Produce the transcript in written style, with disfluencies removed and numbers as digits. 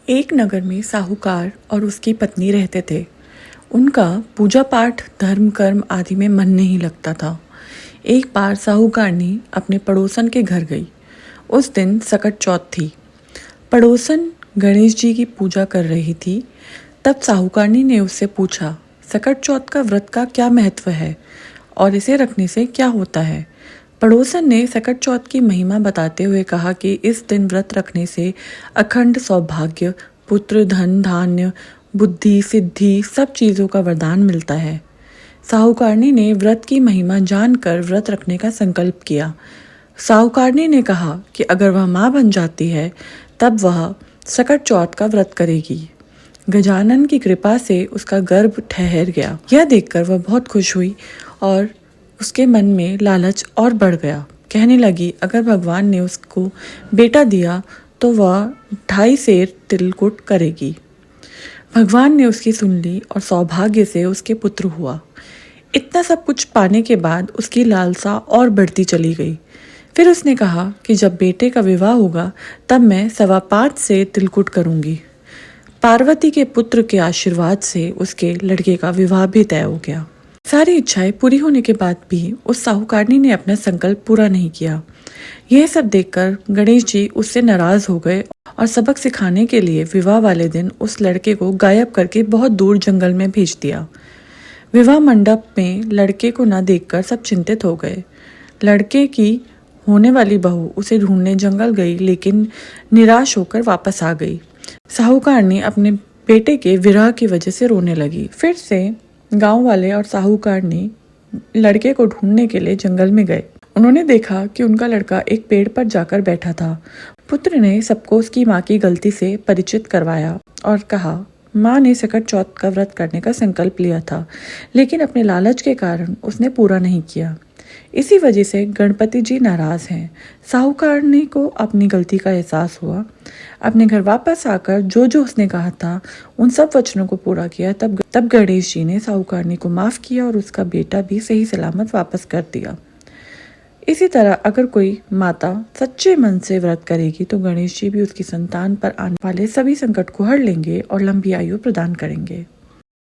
एक नगर में साहूकार और उसकी पत्नी रहते थे। उनका पूजा पाठ, धर्म कर्म आदि में मन नहीं लगता था। एक बार साहूकारनी अपने पड़ोसन के घर गई। उस दिन सकट चौथ थी। पड़ोसन गणेश जी की पूजा कर रही थी। तब साहूकारनी ने उससे पूछा, सकट चौथ का व्रत का क्या महत्व है और इसे रखने से क्या होता है। पड़ोसन ने सकट चौथ की महिमा बताते हुए कहा कि इस दिन व्रत रखने से अखंड सौभाग्य, पुत्र, धन, धान्य, बुद्धि, सिद्धि सब चीज़ों का वरदान मिलता है। साहूकारनी ने व्रत की महिमा जानकर व्रत रखने का संकल्प किया। साहूकारनी ने कहा कि अगर वह माँ बन जाती है तब वह सकट चौथ का व्रत करेगी। गजानन की कृपा से उसका गर्भ ठहर गया। यह देखकर वह बहुत खुश हुई और उसके मन में लालच और बढ़ गया। कहने लगी, अगर भगवान ने उसको बेटा दिया तो वह 2.5 सेर तिलकुट करेगी। भगवान ने उसकी सुन ली और सौभाग्य से उसके पुत्र हुआ। इतना सब कुछ पाने के बाद उसकी लालसा और बढ़ती चली गई। फिर उसने कहा कि जब बेटे का विवाह होगा तब मैं 5.25 सेर तिलकुट करूंगी। पार्वती के पुत्र के आशीर्वाद से उसके लड़के का विवाह भी तय हो गया। सारी इच्छाएं पूरी होने के बाद भी उस साहूकारनी ने अपना संकल्प पूरा नहीं किया। यह सब देखकर गणेश जी उससे नाराज हो गए और सबक सिखाने के लिए विवाह वाले दिन उस लड़के को गायब करके बहुत दूर जंगल में भेज दिया। विवाह मंडप में लड़के को न देखकर सब चिंतित हो गए। लड़के की होने वाली बहू उसे ढूंढने जंगल गई, लेकिन निराश होकर वापस आ गई। साहूकारनी अपने बेटे के विरह की वजह से रोने लगी। फिर से गांव वाले और साहूकारनी लड़के को ढूंढने के लिए जंगल में गए। उन्होंने देखा कि उनका लड़का एक पेड़ पर जाकर बैठा था। पुत्र ने सबको उसकी माँ की गलती से परिचित करवाया और कहा, माँ ने सकट चौथ का व्रत करने का संकल्प लिया था, लेकिन अपने लालच के कारण उसने पूरा नहीं किया। इसी वजह से गणपति जी नाराज हैं। साहूकारनी को अपनी गलती का एहसास हुआ। अपने घर वापस आकर जो जो उसने कहा था उन सब वचनों को पूरा किया। तब गणेश जी ने साहूकारनी को माफ किया और उसका बेटा भी सही सलामत वापस कर दिया। इसी तरह अगर कोई माता सच्चे मन से व्रत करेगी तो गणेश जी भी उसकी संतान पर आने वाले सभी संकट को हर लेंगे और लंबी आयु प्रदान करेंगे।